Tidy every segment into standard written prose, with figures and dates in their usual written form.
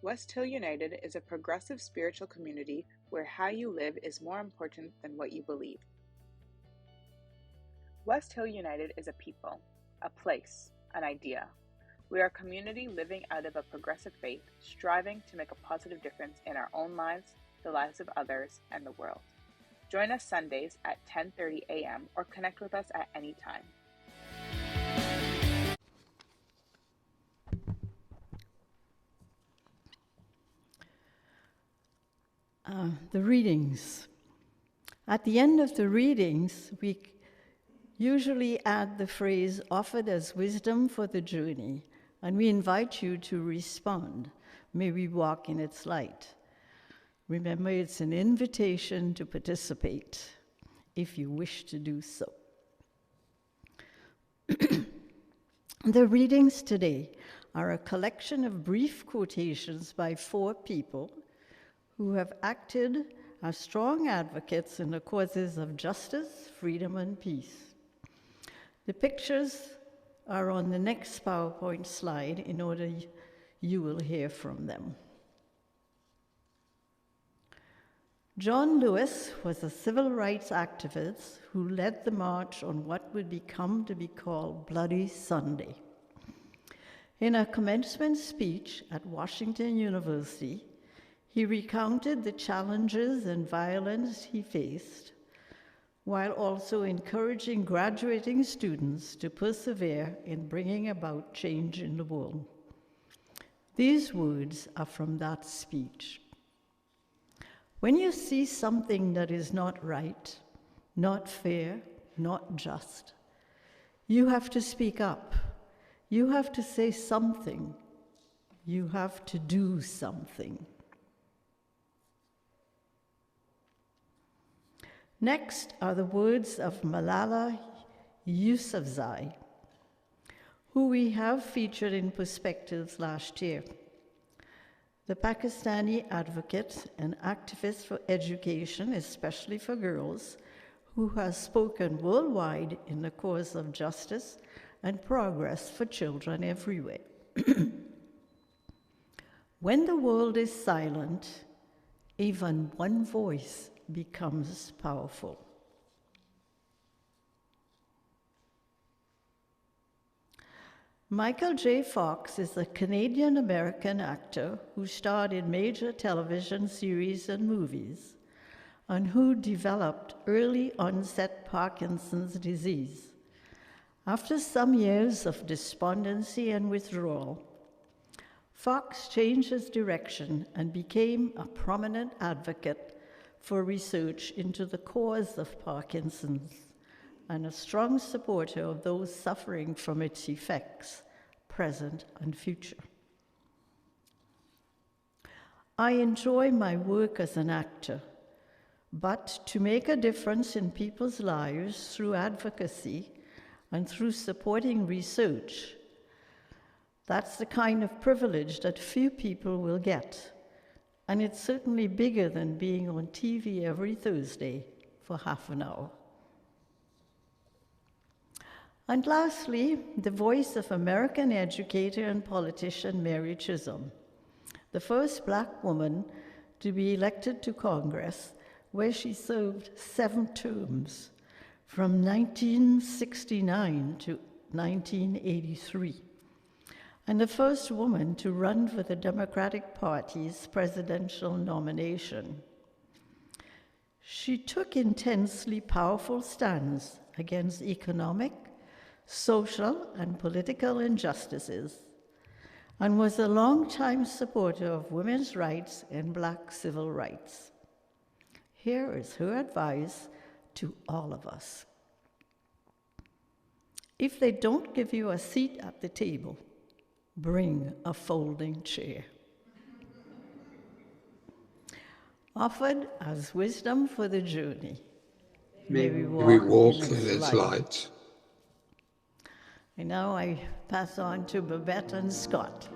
West Hill United is a progressive spiritual community where how you live is more important than what you believe. West Hill United is a people, a place, an idea. We are a community living out of a progressive faith, striving to make a positive difference in our own lives, the lives of others, and the world. Join us Sundays at 10:30 a.m. or connect with us at any time. The readings. At the end of the readings, we usually add the phrase offered as wisdom for the journey, and we invite you to respond. May we walk in its light. Remember, it's an invitation to participate if you wish to do so. The readings today are a collection of brief quotations by 4 people who have acted as strong advocates in the causes of justice, freedom, and peace. The pictures are on the next PowerPoint slide in order you will hear from them. John Lewis was a civil rights activist who led the march on what would become to be called Bloody Sunday. In a commencement speech at Washington University, he recounted the challenges and violence he faced, while also encouraging graduating students to persevere in bringing about change in the world. These words are from that speech. When you see something that is not right, not fair, not just, you have to speak up. You have to say something. You have to do something. Next are the words of Malala Yousafzai, who we have featured in Perspectives last year. The Pakistani advocate and activist for education, especially for girls, who has spoken worldwide in the cause of justice and progress for children everywhere. When the world is silent, even one voice becomes powerful. Michael J. Fox is a Canadian-American actor who starred in major television series and movies, and who developed early-onset Parkinson's disease. After some years of despondency and withdrawal, Fox changed his direction and became a prominent advocate for research into the cause of Parkinson's and a strong supporter of those suffering from its effects, present and future. I enjoy my work as an actor, but to make a difference in people's lives through advocacy and through supporting research, that's the kind of privilege that few people will get. And it's certainly bigger than being on TV every Thursday for half an hour. And lastly, the voice of American educator and politician Mary Chisholm, the first Black woman to be elected to Congress, where she served 7 terms, from 1969 to 1983. And the first woman to run for the Democratic Party's presidential nomination. She took intensely powerful stands against economic, social, and political injustices, and was a longtime supporter of women's rights and Black civil rights. Here is her advice to all of us. If they don't give you a seat at the table, bring a folding chair. Offered as wisdom for the journey. May we walk in its light. And now I pass on to Babette and Scott.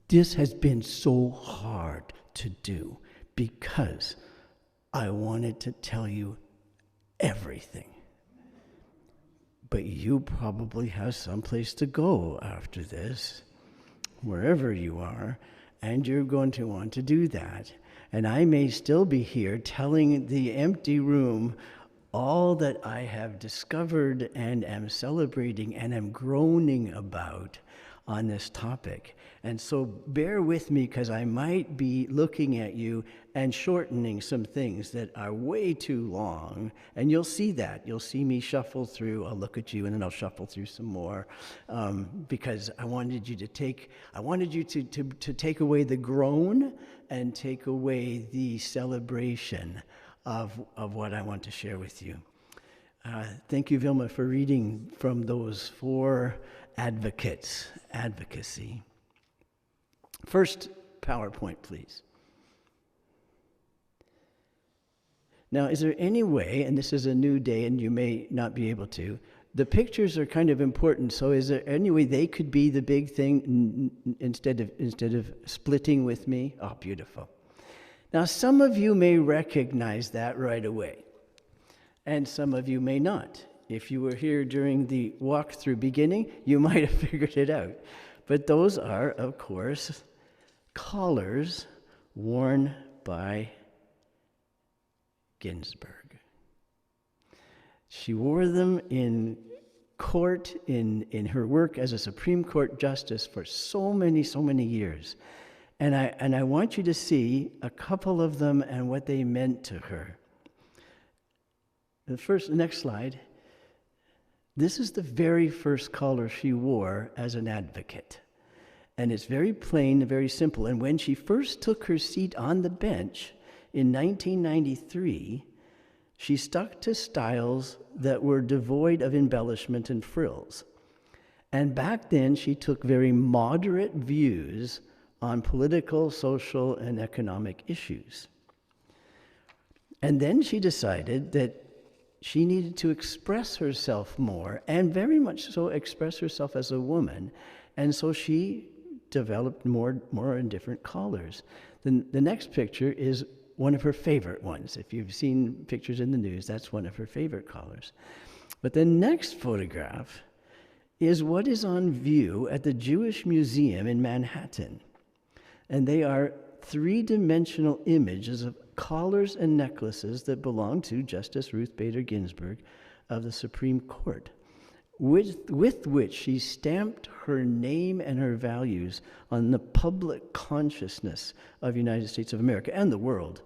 This has been so hard to do because I wanted to tell you everything. But you probably have someplace to go after this, wherever you are, and you're going to want to do that. And I may still be here telling the empty room all that I have discovered and am celebrating and am groaning about on this topic. And so bear with me, because I might be looking at you and shortening some things that are way too long. And you'll see that. You'll see me shuffle through. I'll look at you and then I'll shuffle through some more, because I wanted you to take away the groan and take away the celebration of what I want to share with you. Thank you, VIlma, for reading from those 4 advocates, advocacy. First PowerPoint, please. Now, is there any way, and this is a new day and you may not be able to, the pictures are kind of important, so is there any way they could be the big thing instead of splitting with me? Oh, beautiful. Now, some of you may recognize that right away, and some of you may not. If you were here during the walkthrough beginning, you might have figured it out. But those are, of course, collars worn by Ginsburg. She wore them in court, in her work as a Supreme Court justice for so many years. And I want you to see a couple of them and what they meant to her. The next slide. This is the very first collar she wore as an advocate. And it's very plain, very simple. And when she first took her seat on the bench in 1993, she stuck to styles that were devoid of embellishment and frills. And back then, she took very moderate views on political, social, and economic issues. And then she decided that she needed to express herself more, and very much so express herself as a woman. And so she developed more and different collars. The next picture is one of her favorite ones. If you've seen pictures in the news, that's one of her favorite collars. But the next photograph is what is on view at the Jewish Museum in Manhattan. And they are 3-dimensional images of collars and necklaces that belong to Justice Ruth Bader Ginsburg of the Supreme Court, with which she stamped her name and her values on the public consciousness of the United States of America and the world,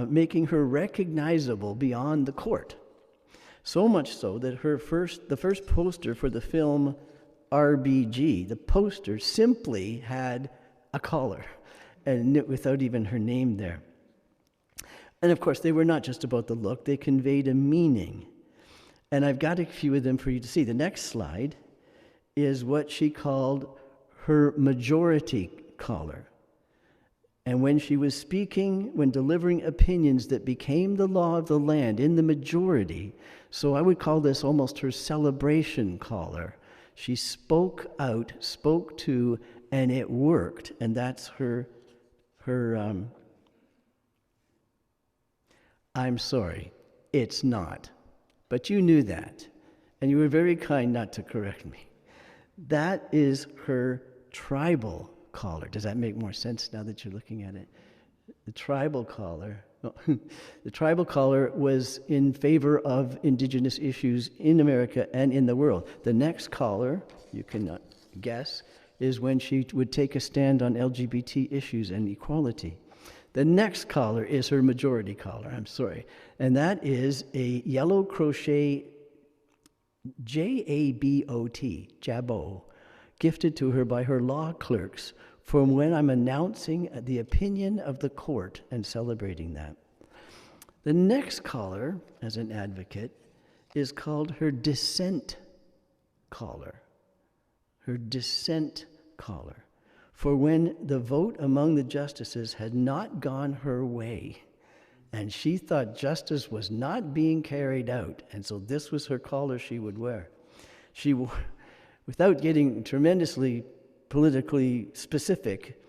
making her recognizable beyond the court. So much so that the first poster for the film RBG, the poster simply had a collar, and without even her name there. And of course, they were not just about the look, they conveyed a meaning. And I've got a few of them for you to see. The next slide is what she called her majority collar. And when she was speaking, when delivering opinions that became the law of the land in the majority, so I would call this almost her celebration collar. She spoke out, spoke to, and it worked. And that's her I'm sorry, it's not. But you knew that, and you were very kind not to correct me. That is her tribal collar. Does that make more sense now that you're looking at it? The tribal collar. The tribal collar was in favor of indigenous issues in America and in the world. The next collar, you can guess, is when she would take a stand on LGBT issues and equality. The next collar is her majority collar, I'm sorry. And that is a yellow crochet J-A-B-O-T, jabot, gifted to her by her law clerks for when I'm announcing the opinion of the court and celebrating that. The next collar, as an advocate, is called her dissent collar. Her dissent collar. For when the vote among the justices had not gone her way, and she thought justice was not being carried out, and so this was her collar she would wear. She, without getting tremendously politically specific,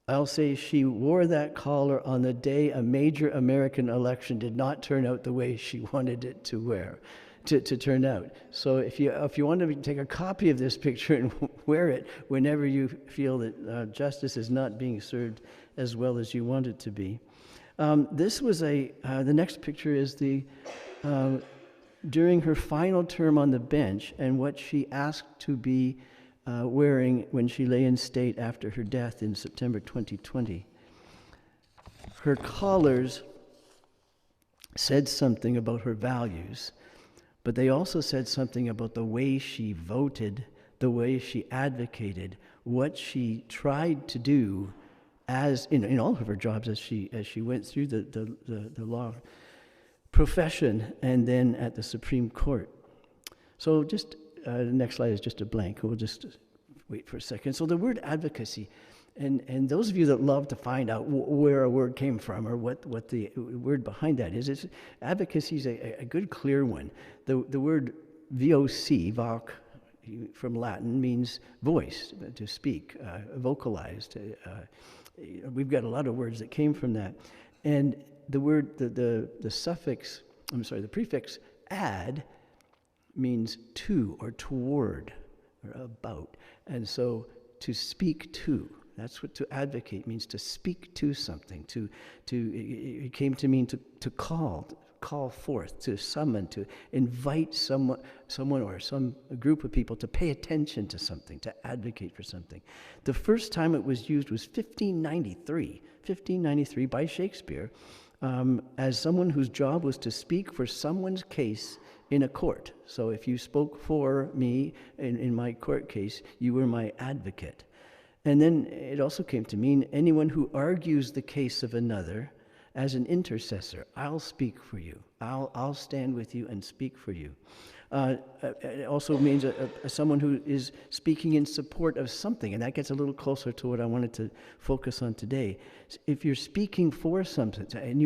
I'll say she wore that collar on the day a major American election did not turn out the way she wanted it to turn out. So if you want to take a copy of this picture and wear it whenever you feel that justice is not being served as well as you want it to be. This was the next picture is during her final term on the bench and what she asked to be wearing when she lay in state after her death in September 2020. Her collars said something about her values, but they also said something about the way she voted, the way she advocated, what she tried to do as in all of her jobs as she went through the law profession and then at the Supreme Court. So just the next slide is just a blank. We'll just wait for a second. So the word advocacy, and those of you that love to find out where a word came from or what the word behind that is, advocacy is a good clear one. The word VOC, voc, from Latin means voice, to speak, vocalized. We've got a lot of words that came from that. And the word, the prefix ad means to or toward or about. And so to speak to, that's what to advocate means, to speak to something, it came to mean to call forth, to summon, to invite someone or some group of people to pay attention to something, to advocate for something. The first time it was used was 1593 by Shakespeare, as someone whose job was to speak for someone's case in a court. So if you spoke for me in my court case, you were my advocate. And then it also came to mean anyone who argues the case of another as an intercessor. I'll speak for you. I'll stand with you and speak for you. It also means someone who is speaking in support of something, and that gets a little closer to what I wanted to focus on today. If you're speaking for something, and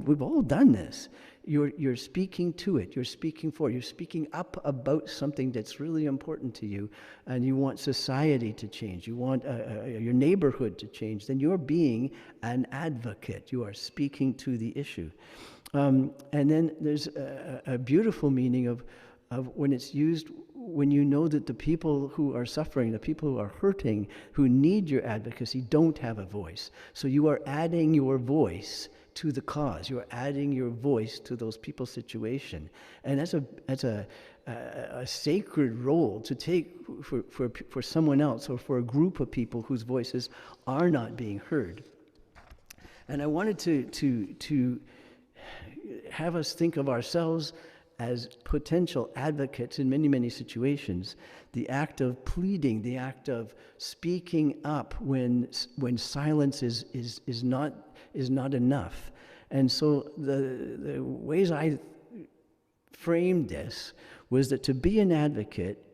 we've all done this, you're speaking to it, you're speaking up about something that's really important to you, and you want society to change, you want your neighborhood to change, then you're being an advocate. You are speaking to the issue. And then there's a beautiful meaning of when it's used, when you know that the people who are suffering, the people who are hurting, who need your advocacy, don't have a voice. So you are adding your voice to the cause. You are adding your voice to those people's situation. And that's a sacred role to take for someone else or for a group of people whose voices are not being heard. And I wanted to have us think of ourselves as potential advocates in many, many situations. The act of pleading, the act of speaking up when silence is not enough. And so the ways I framed this was that to be an advocate,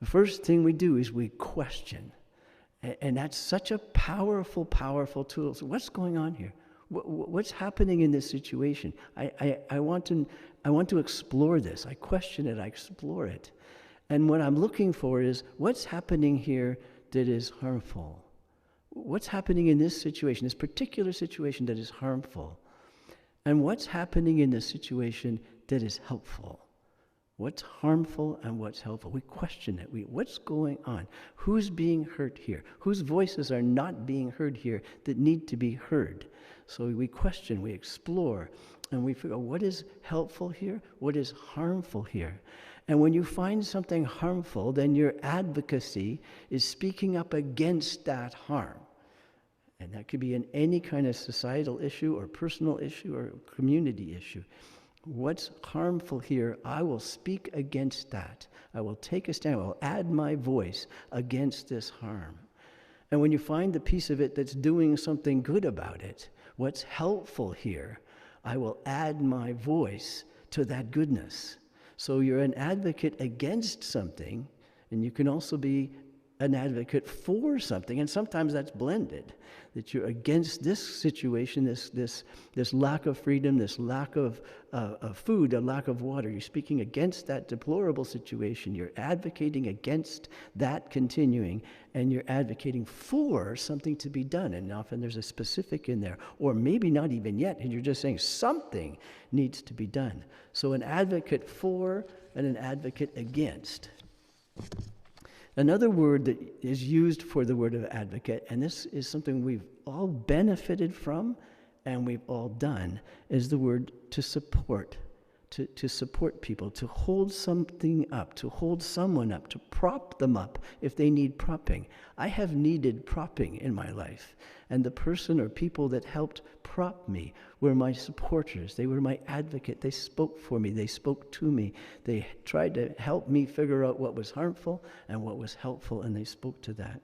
the first thing we do is we question. And that's such a powerful, powerful tool. So what's going on here? What's happening in this situation? I want to explore this. I question it. I explore it. And what I'm looking for is what's happening here that is harmful. What's happening in this situation, this particular situation that is harmful? And what's happening in this situation that is helpful? What's harmful and what's helpful? We question it. What's going on? Who's being hurt here? Whose voices are not being heard here that need to be heard? So we question, we explore, and we figure out what is helpful here, what is harmful here. And when you find something harmful, then your advocacy is speaking up against that harm. And that could be in any kind of societal issue or personal issue or community issue. What's harmful here, I will speak against that. I will take a stand. I will add my voice against this harm. And when you find the piece of it that's doing something good about it, what's helpful here, I will add my voice to that goodness. So you're an advocate against something, and you can also be an advocate for something, and sometimes that's blended, that you're against this situation, this lack of freedom, this lack of food, a lack of water. You're speaking against that deplorable situation. You're advocating against that continuing, and you're advocating for something to be done, and often there's a specific in there, or maybe not even yet, and you're just saying something needs to be done. So an advocate for and an advocate against. Another word that is used for the word of advocate, and this is something we've all benefited from and we've all done, is the word to support. To support people, to hold something up, to hold someone up, to prop them up if they need propping. I have needed propping in my life, and the person or people that helped prop me were my supporters. They were my advocate. They spoke for me. They spoke to me. They tried to help me figure out what was harmful and what was helpful, and they spoke to that.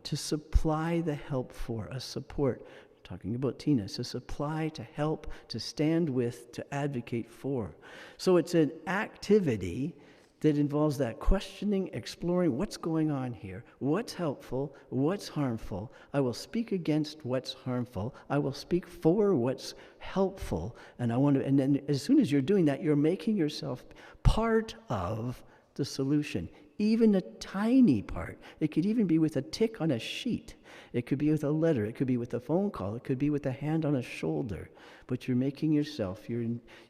To supply the help for, a support. Talking about Tina, to supply, to help, to stand with, to advocate for. So it's an activity that involves that questioning, exploring what's going on here, what's helpful, what's harmful. I will speak against what's harmful. I will speak for what's helpful. And then as soon as you're doing that, you're making yourself part of the solution. Even a tiny part. It could even be with a tick on a sheet. It could be with a letter. It could be with a phone call. It could be with a hand on a shoulder. But you're making yourself, you're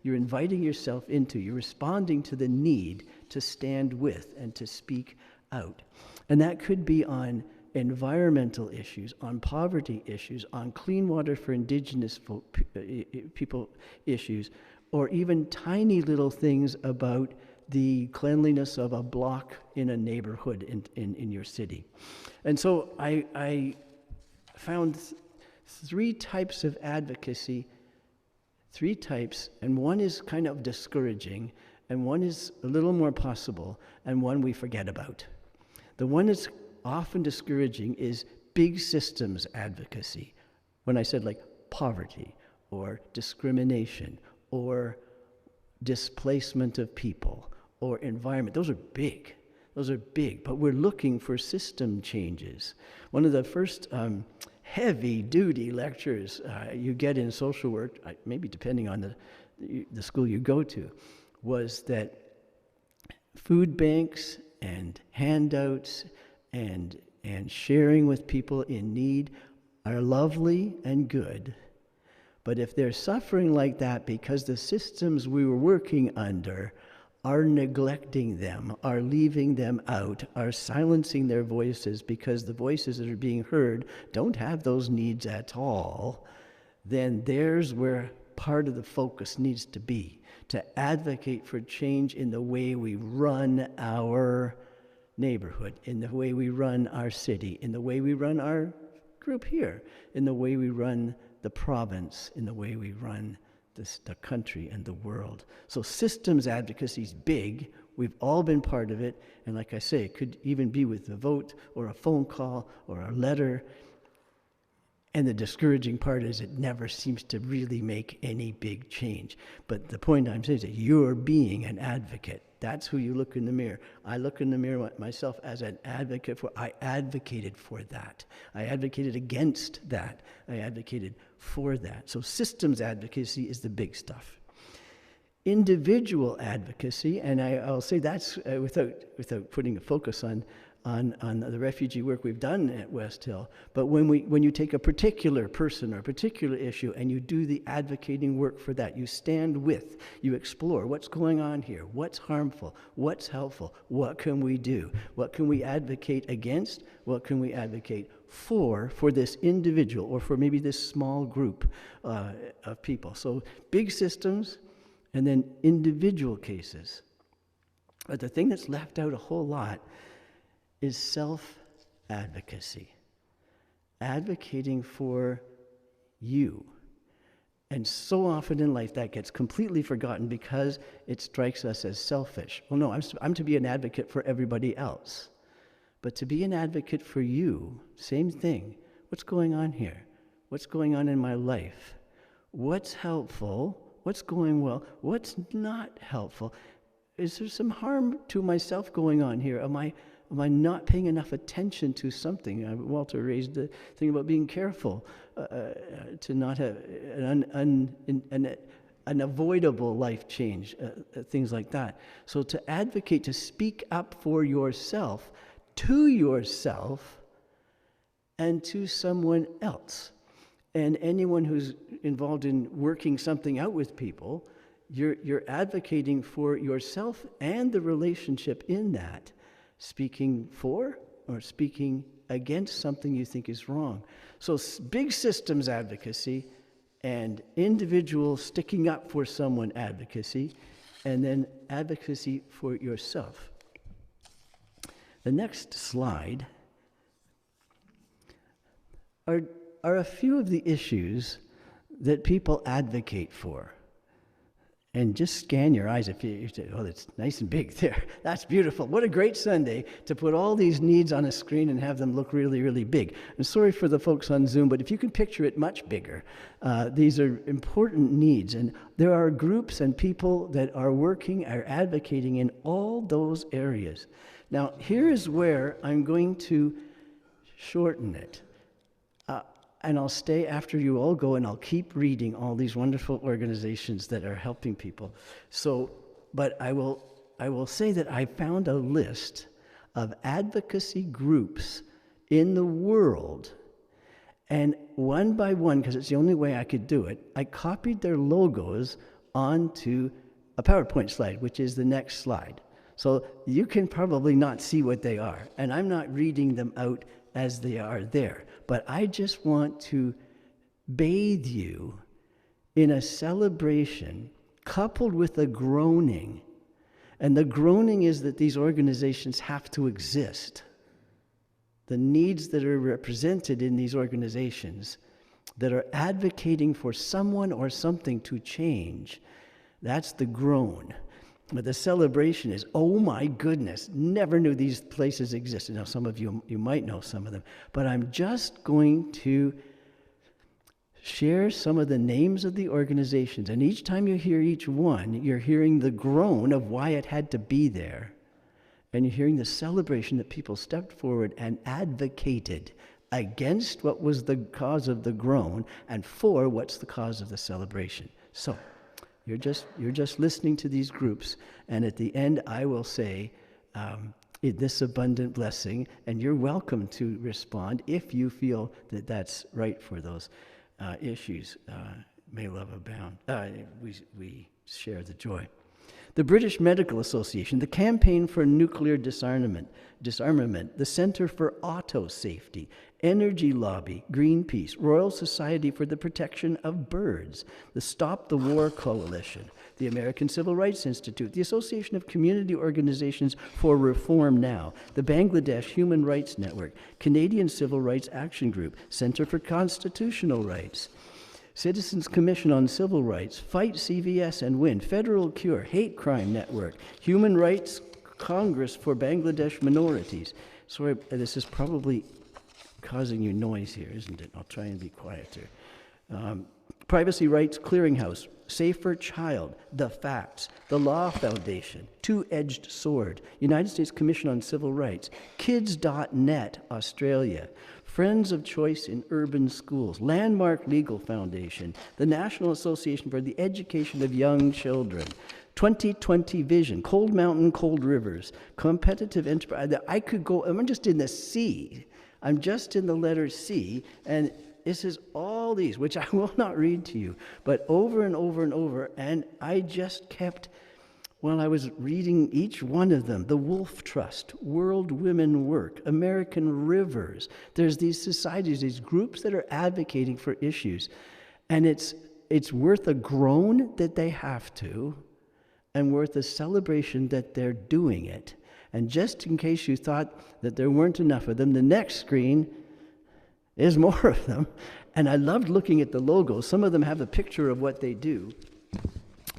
inviting yourself into, you're responding to the need to stand with and to speak out. And that could be on environmental issues, on poverty issues, on clean water for indigenous people issues, or even tiny little things about the cleanliness of a block in a neighborhood in your city. And so I found three types of advocacy, and one is kind of discouraging, and one is a little more possible, and one we forget about. The one that's often discouraging is big systems advocacy. When I said like poverty, or discrimination, or displacement of people, or environment. Those are big, but we're looking for system changes. One of the first heavy-duty lectures you get in social work, maybe depending on the school you go to, was that food banks and handouts and sharing with people in need are lovely and good. But if they're suffering like that because the systems we were working under are neglecting them, are leaving them out, are silencing their voices because the voices that are being heard don't have those needs at all, then there's where part of the focus needs to be, to advocate for change in the way we run our neighborhood, in the way we run our city, in the way we run our group here, in the way we run the province, in the way we run the country and the world. So systems advocacy is big. We've all been part of it. And like I say, it could even be with a vote or a phone call or a letter. And the discouraging part is it never seems to really make any big change. But the point I'm saying is that you're being an advocate. That's who you look in the mirror. I look in the mirror myself as an advocate for, I advocated for that. I advocated against that. I advocated for that. So systems advocacy is the big stuff. Individual advocacy, and I'll say that's without putting a focus on the refugee work we've done at West Hill, but when you take a particular person or a particular issue and you do the advocating work for that, you stand with, you explore what's going on here, what's harmful, what's helpful, what can we do, what can we advocate against, what can we advocate for this individual or for maybe this small group of people. So big systems and then individual cases. But the thing that's left out a whole lot is self-advocacy, advocating for you. And so often in life that gets completely forgotten because it strikes us as selfish. Well, no, I'm to be an advocate for everybody else. But to be an advocate for you, same thing. What's going on here? What's going on in my life? What's helpful? What's going well? What's not helpful? Is there some harm to myself going on here? Am am I not paying enough attention to something? Walter raised the thing about being careful to not have an avoidable life change, things like that. So to advocate, to speak up for yourself, to yourself, and to someone else. And anyone who's involved in working something out with people, you're advocating for yourself and the relationship in that, speaking for or speaking against something you think is wrong. So big systems advocacy and individual sticking up for someone advocacy, and then advocacy for yourself. The next slide are a few of the issues that people advocate for. And just scan your eyes if you say, oh, it's nice and big there. That's beautiful. What a great Sunday to put all these needs on a screen and have them look really, really big. I'm sorry for the folks on Zoom, but if you can picture it much bigger, these are important needs. And there are groups and people that are advocating in all those areas. Now, here is where I'm going to shorten it. And I'll stay after you all go, and I'll keep reading all these wonderful organizations that are helping people. So, but I will say that I found a list of advocacy groups in the world, and one by one, because it's the only way I could do it, I copied their logos onto a PowerPoint slide, which is the next slide. So you can probably not see what they are, and I'm not reading them out as they are there. But I just want to bathe you in a celebration coupled with a groaning. And the groaning is that these organizations have to exist. The needs that are represented in these organizations that are advocating for someone or something to change, that's the groan. But the celebration is, oh my goodness, never knew these places existed. Now, some of you might know some of them, but I'm just going to share some of the names of the organizations. And each time you hear each one, you're hearing the groan of why it had to be there. And you're hearing the celebration that people stepped forward and advocated against what was the cause of the groan and for what's the cause of the celebration. So, you're just listening to these groups, and at the end I will say, this abundant blessing, and you're welcome to respond if you feel that that's right for those issues. May love abound. We share the joy. The British Medical Association, the Campaign for Nuclear Disarmament, the Center for Auto Safety, Energy Lobby, Greenpeace, Royal Society for the Protection of Birds, the Stop the War Coalition, the American Civil Rights Institute, the Association of Community Organizations for Reform Now, the Bangladesh Human Rights Network, Canadian Civil Rights Action Group, Center for Constitutional Rights, Citizens Commission on Civil Rights, Fight CVS and Win, Federal Cure, Hate Crime Network, Human Rights Congress for Bangladesh Minorities. Sorry, this is probably causing you noise here, isn't it? I'll try and be quieter. Privacy Rights Clearinghouse, Safer Child, The Facts, The Law Foundation, Two-Edged Sword, United States Commission on Civil Rights, Kids.net, Australia, Friends of Choice in Urban Schools, Landmark Legal Foundation, the National Association for the Education of Young Children, 2020 Vision, Cold Mountain, Cold Rivers, Competitive Enterprise. I could go, I'm just in the C. I'm just in the letter C, and this is all these, which I will not read to you, but over and over and over, and I just kept, while I was reading each one of them, the Wolf Trust, World Women Work, American Rivers. There's these societies, these groups that are advocating for issues, and it's worth a groan that they have to, and worth a celebration that they're doing it. And just in case you thought that there weren't enough of them, the next screen is more of them. And I loved looking at the logos. Some of them have a picture of what they do,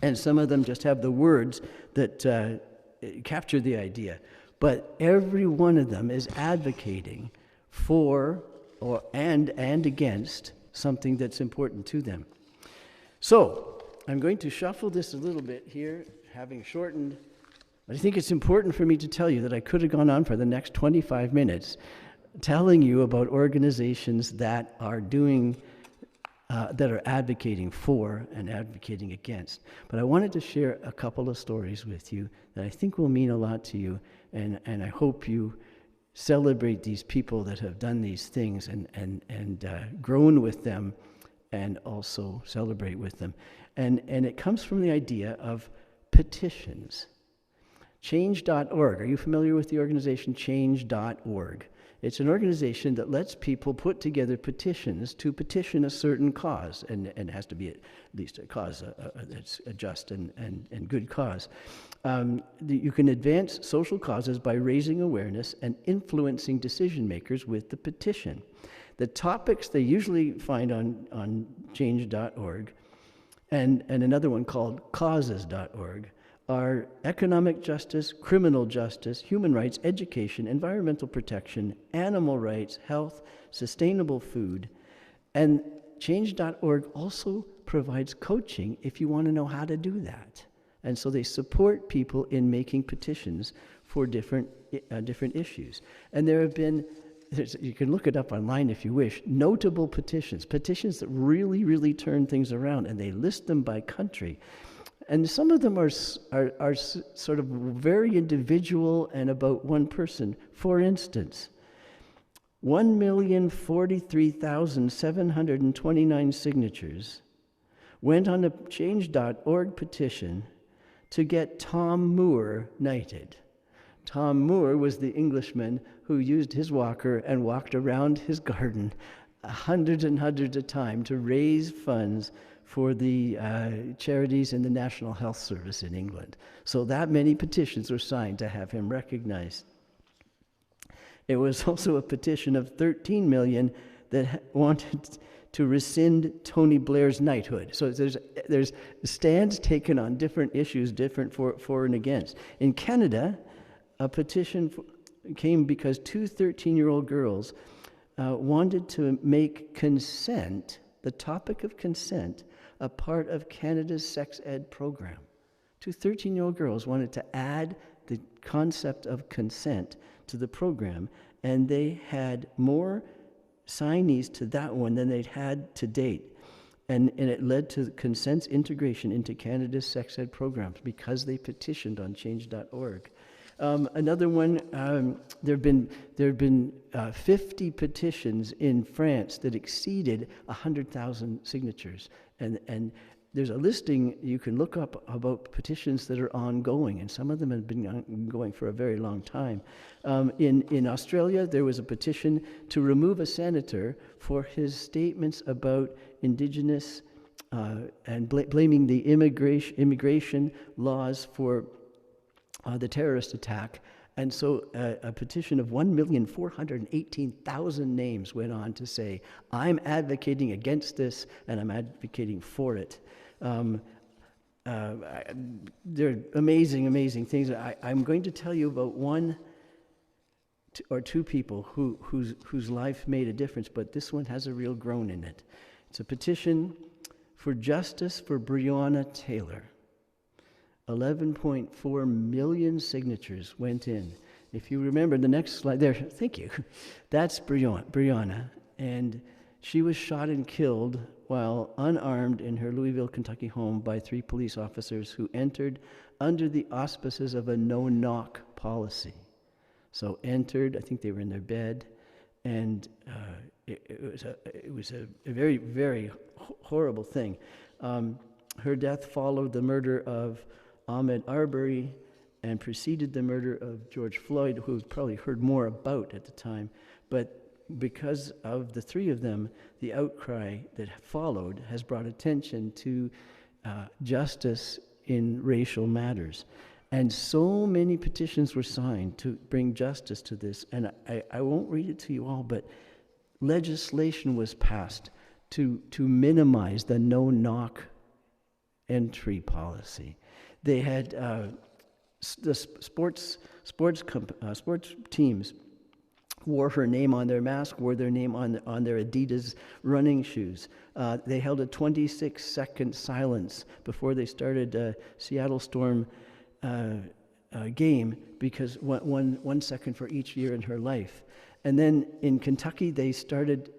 and some of them just have the words that capture the idea. But every one of them is advocating for and against something that's important to them. So I'm going to shuffle this a little bit here, having shortened But I think it's important for me to tell you that I could have gone on for the next 25 minutes telling you about organizations that are that are advocating for and advocating against. But I wanted to share a couple of stories with you that I think will mean a lot to you, and I hope you celebrate these people that have done these things and grown with them, and also celebrate with them. And it comes from the idea of petitions. Change.org. Are you familiar with the organization Change.org? It's an organization that lets people put together petitions to petition a certain cause, and it has to be at least a cause that's a just and good cause. You can advance social causes by raising awareness and influencing decision makers with the petition. The topics they usually find on Change.org and another one called Causes.org are economic justice, criminal justice, human rights, education, environmental protection, animal rights, health, sustainable food. And Change.org also provides coaching if you want to know how to do that. And so they support people in making petitions for different issues. And there have been, you can look it up online if you wish, notable petitions that really, really turn things around, and they list them by country. And some of them are sort of very individual and about one person. For instance, 1,043,729 signatures went on a Change.org petition to get Tom Moore knighted. Tom Moore was the Englishman who used his walker and walked around his garden hundreds and hundreds of times to raise funds for the charities and the National Health Service in England. So that many petitions were signed to have him recognized. It was also a petition of 13 million that wanted to rescind Tony Blair's knighthood. So there's stands taken on different issues, different for and against. In Canada, a petition came because two 13-year-old girls wanted to make consent, the topic of consent, a part of Canada's sex ed program. Two 13-year-old girls wanted to add the concept of consent to the program, and they had more signees to that one than they'd had to date. And it led to consent's integration into Canada's sex ed programs because they petitioned on Change.org. Another one, there have been 50 petitions in France that exceeded 100,000 signatures, and there's a listing you can look up about petitions that are ongoing, and some of them have been ongoing for a very long time. In Australia, there was a petition to remove a senator for his statements about Indigenous and blaming the immigration laws for the terrorist attack. And so a petition of 1,418,000 names went on to say, I'm advocating against this, and I'm advocating for it. They're amazing, amazing things. I'm going to tell you about one or two people whose life made a difference, but this one has a real groan in it. It's a petition for justice for Breonna Taylor. 11.4 million signatures went in. If you remember the next slide there, thank you. That's Breonna, and she was shot and killed while unarmed in her Louisville, Kentucky home by 3 police officers who entered under the auspices of a no-knock policy. So entered, I think they were in their bed, and it was a very, very horrible thing. Her death followed the murder of Ahmaud Arbery and preceded the murder of George Floyd, who was probably heard more about at the time. But because of the 3 of them, the outcry that followed has brought attention to justice in racial matters. And so many petitions were signed to bring justice to this. And I won't read it to you all, but legislation was passed to minimize the no-knock entry policy. They had the sports teams wore her name on their mask, wore their name on their Adidas running shoes. They held a 26-second silence before they started Seattle Storm game, because one second for each year in her life. And then in Kentucky, they started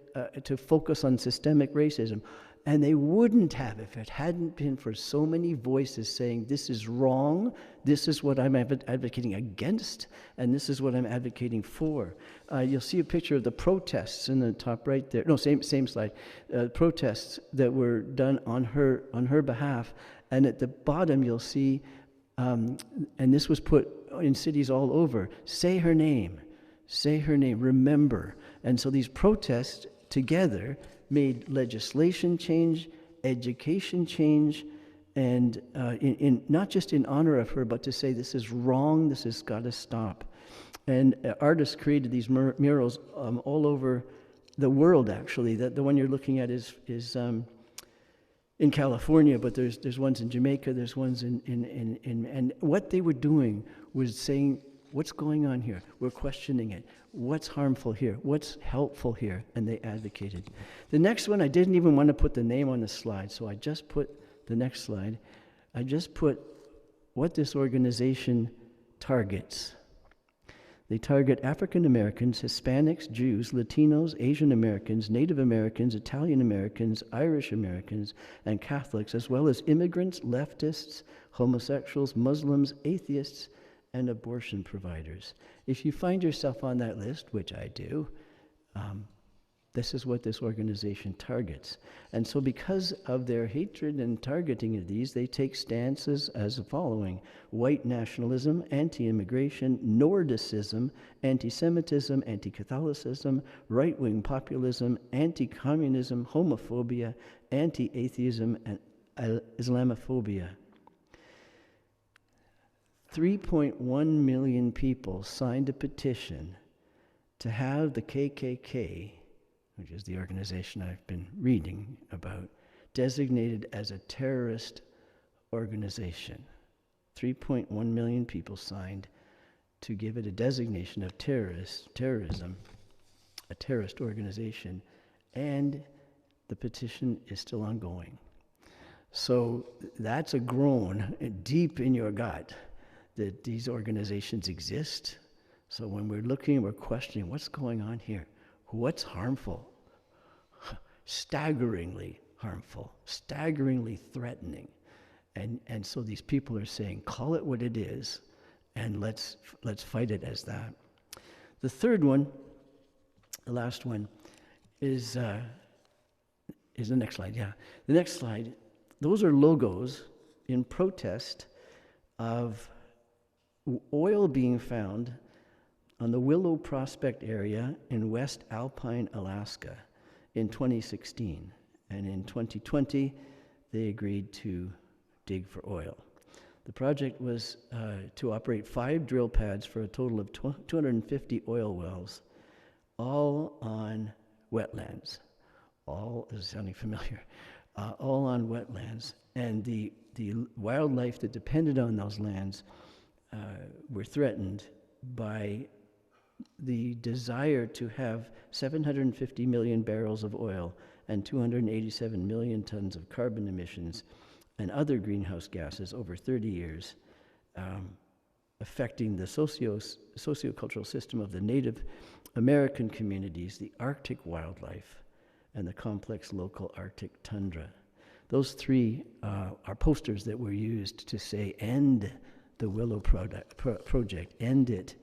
to focus on systemic racism. And they wouldn't have if it hadn't been for so many voices saying, this is wrong, this is what I'm advocating against, and this is what I'm advocating for. You'll see a picture of the protests in the top right there. No, same slide. Protests that were done on her behalf. And at the bottom, you'll see, and this was put in cities all over, say her name, remember. And so these protests together made legislation change, education change, and in not just in honor of her, but to say this is wrong, this has got to stop. And artists created these murals all over the world, actually. The one you're looking at is in California, but there's ones in Jamaica, there's ones and what they were doing was saying, what's going on here? We're questioning it. What's harmful here? What's helpful here? And they advocated. The next one, I didn't even want to put the name on the slide, so I just put the next slide. I just put what this organization targets. They target African Americans, Hispanics, Jews, Latinos, Asian Americans, Native Americans, Italian Americans, Irish Americans, and Catholics, as well as immigrants, leftists, homosexuals, Muslims, atheists, and abortion providers. If you find yourself on that list, which I do, this is what this organization targets. And so because of their hatred and targeting of these, they take stances as the following: white nationalism, anti-immigration, Nordicism, anti-Semitism, anti-Catholicism, right-wing populism, anti-communism, homophobia, anti-atheism, and Islamophobia. 3.1 million people signed a petition to have the KKK, which is the organization I've been reading about, designated as a terrorist organization. 3.1 million people signed to give it a designation of terrorism, a terrorist organization, and the petition is still ongoing. So that's a groan deep in your gut that these organizations exist. So when we're looking, we're questioning what's going on here. What's harmful? Staggeringly harmful, staggeringly threatening. And so these people are saying, call it what it is, and let's fight it as that. The third one, the last one, is the next slide, yeah. The next slide, those are logos in protest of oil being found on the Willow Prospect area in West Alpine, Alaska in 2016. And in 2020, they agreed to dig for oil. The project was to operate 5 drill pads for a total of 250 oil wells, all on wetlands. All, this is sounding familiar, all on wetlands. And the wildlife that depended on those lands were threatened by the desire to have 750 million barrels of oil and 287 million tons of carbon emissions and other greenhouse gases over 30 years, affecting the sociocultural system of the Native American communities, the Arctic wildlife, and the complex local Arctic tundra. Those 3 are posters that were used to say, end the Willow project, end it,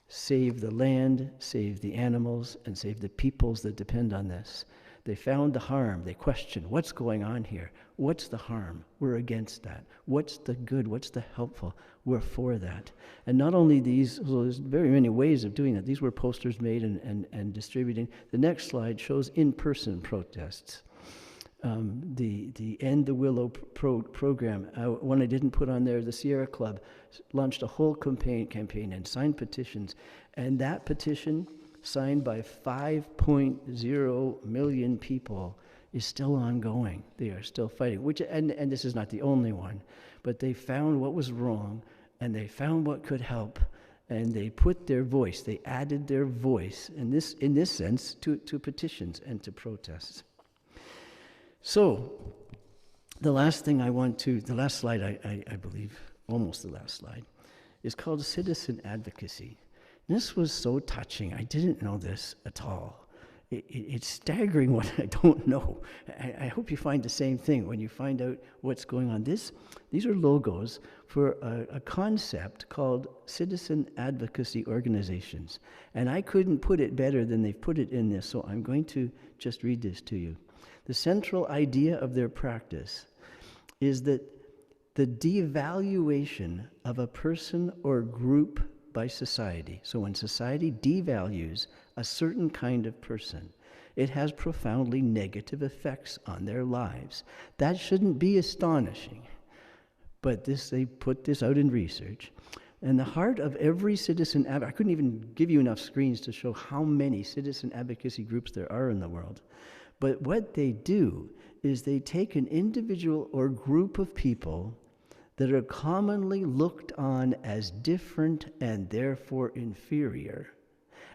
save the land, save the animals, and save the peoples that depend on this. They found the harm. They questioned, what's going on here? What's the harm? We're against that. What's the good? What's the helpful? We're for that. And not only these, well, there's very many ways of doing that. These were posters made and distributing. The next slide shows in-person protests. The End the Willow program, one I didn't put on there, the Sierra Club launched a whole campaign and signed petitions. And that petition, signed by 5.0 million people, is still ongoing. They are still fighting, and this is not the only one, but they found what was wrong, and they found what could help, and they put their voice, they added their voice, in this sense, to petitions and to protests. So, the last thing the last slide, I believe, almost the last slide, is called citizen advocacy. This was so touching. I didn't know this at all. It's staggering what I don't know. I hope you find the same thing when you find out what's going on. These are logos for a concept called citizen advocacy organizations. And I couldn't put it better than they've put it in this, so I'm going to just read this to you. The central idea of their practice is that the devaluation of a person or group by society. So when society devalues a certain kind of person, it has profoundly negative effects on their lives. That shouldn't be astonishing. But they put this out in research. And the heart of every citizen I couldn't even give you enough screens to show how many citizen advocacy groups there are in the world. But what they do is they take an individual or group of people that are commonly looked on as different and therefore inferior,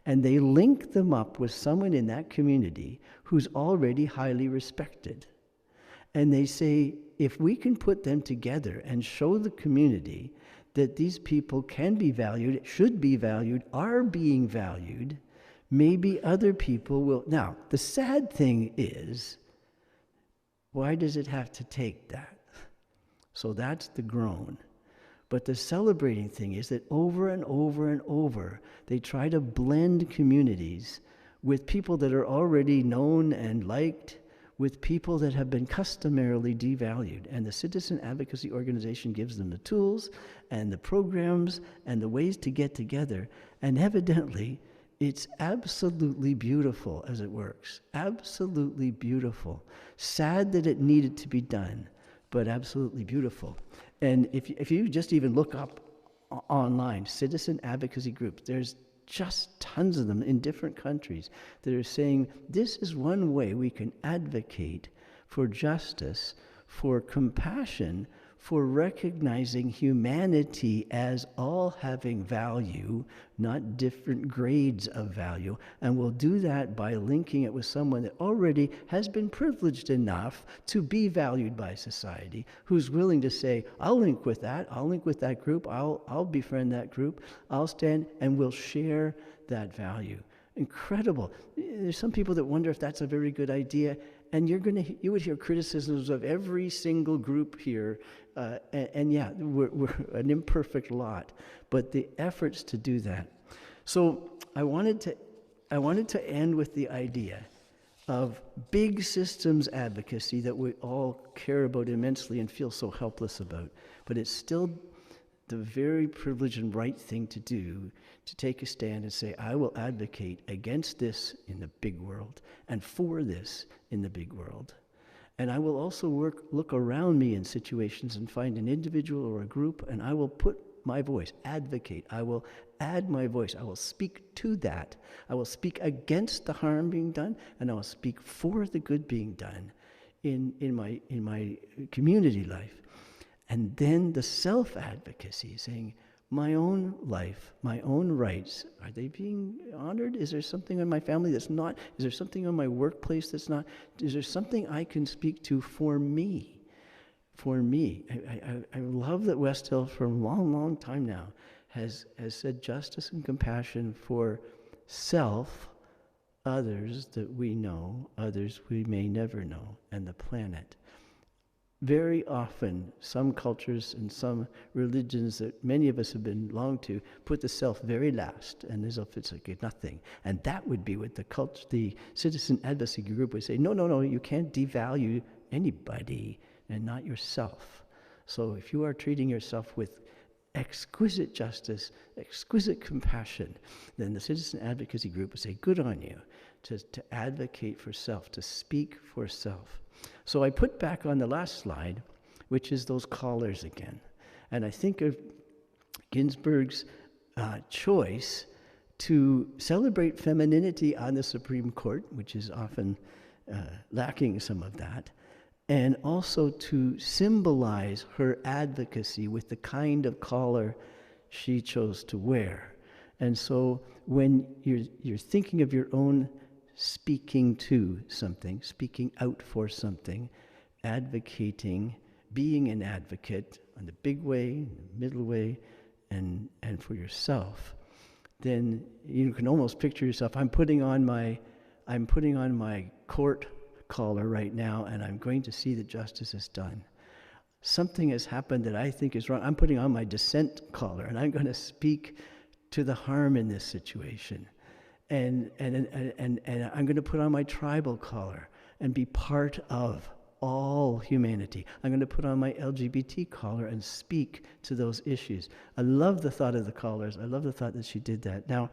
and they link them up with someone in that community who's already highly respected. And they say, if we can put them together and show the community that these people can be valued, should be valued, are being valued, maybe other people will. Now, the sad thing is, why does it have to take that? So that's the groan. But the celebrating thing is that over and over and over, they try to blend communities with people that are already known and liked, with people that have been customarily devalued. And the citizen advocacy organization gives them the tools and the programs and the ways to get together. And evidently, it's absolutely beautiful as it works. Absolutely beautiful. Sad that it needed to be done, but absolutely beautiful. And if you just even look up online, citizen advocacy groups, there's just tons of them in different countries that are saying this is one way we can advocate for justice, for compassion, for recognizing humanity as all having value, not different grades of value. And we'll do that by linking it with someone that already has been privileged enough to be valued by society, who's willing to say, I'll link with that group, I'll befriend that group, I'll stand, and we'll share that value. Incredible. There's some people that wonder if that's a very good idea, and you would hear criticisms of every single group here, and yeah, we're an imperfect lot, but the efforts to do that. So I wanted to end with the idea of big systems advocacy that we all care about immensely and feel so helpless about, but it's still the very privileged and right thing to do, to take a stand and say, I will advocate against this in the big world and for this in the big world. And I will also look around me in situations and find an individual or a group, and I will put my voice, advocate. I will add my voice. I will speak to that. I will speak against the harm being done, and I will speak for the good being done in my community life. And then the self-advocacy, saying, my own life, my own rights, are they being honored? Is there something in my family that's not? Is there something in my workplace that's not? Is there something I can speak to for me? For me. I love that West Hill for a long, long time now has said justice and compassion for self, others that we know, others we may never know, and the planet. Very often, some cultures and some religions that many of us have belonged to put the self very last, and as if it's like nothing. And that would be what the citizen advocacy group would say, no, you can't devalue anybody and not yourself. So if you are treating yourself with exquisite justice, exquisite compassion, then the citizen advocacy group would say, good on you, to advocate for self, to speak for self. So I put back on the last slide, which is those collars again. And I think of Ginsburg's choice to celebrate femininity on the Supreme Court, which is often lacking some of that, and also to symbolize her advocacy with the kind of collar she chose to wear. And so when you're thinking of your own speaking to something, speaking out for something, advocating, being an advocate on the big way, the middle way, and for yourself, then you can almost picture yourself. I'm putting on my court collar right now, and I'm going to see that justice is done. Something has happened that I think is wrong. I'm putting on my dissent collar, and I'm going to speak to the harm in this situation. And I'm going to put on my tribal collar and be part of all humanity. I'm going to put on my LGBT collar and speak to those issues. I love the thought of the collars. I love the thought that she did that. Now,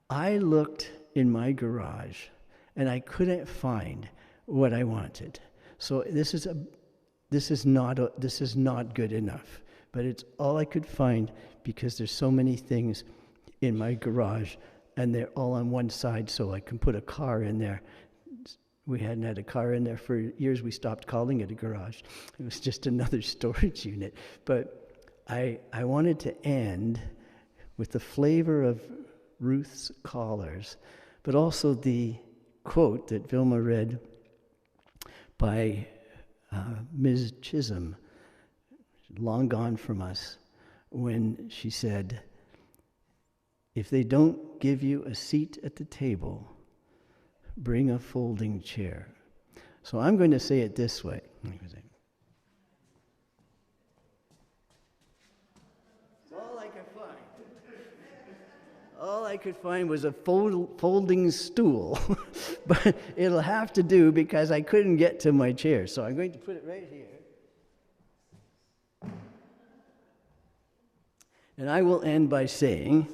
I looked in my garage, and I couldn't find what I wanted. So this is not good enough. But it's all I could find, because there's so many things in my garage, and they're all on one side, so I can put a car in there. We hadn't had a car in there for years. We stopped calling it a garage. It was just another storage unit. But I wanted to end with the flavor of Ruth's collars, but also the quote that VIlma read by Ms. Chisholm, long gone from us, when she said, "If they don't give you a seat at the table, bring a folding chair." So I'm going to say it this way. All I could find was a folding stool, but it'll have to do because I couldn't get to my chair. So I'm going to put it right here. And I will end by saying,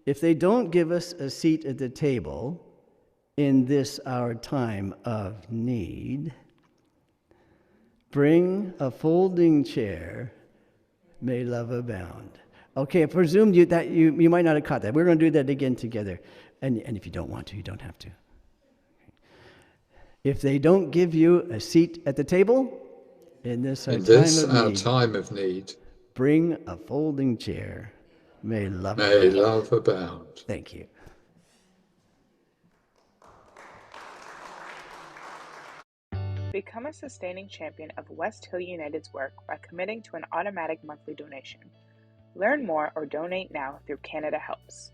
if they don't give us a seat at the table in this our time of need, bring a folding chair, may love abound. Okay, I presumed you might not have caught that. We're going to do that again together. And if you don't want to, you don't have to. If they don't give you a seat at the table in this our time of need, bring a folding chair. May love abound. Thank you. Become a sustaining champion of West Hill United's work by committing to an automatic monthly donation. Learn more or donate now through Canada Helps.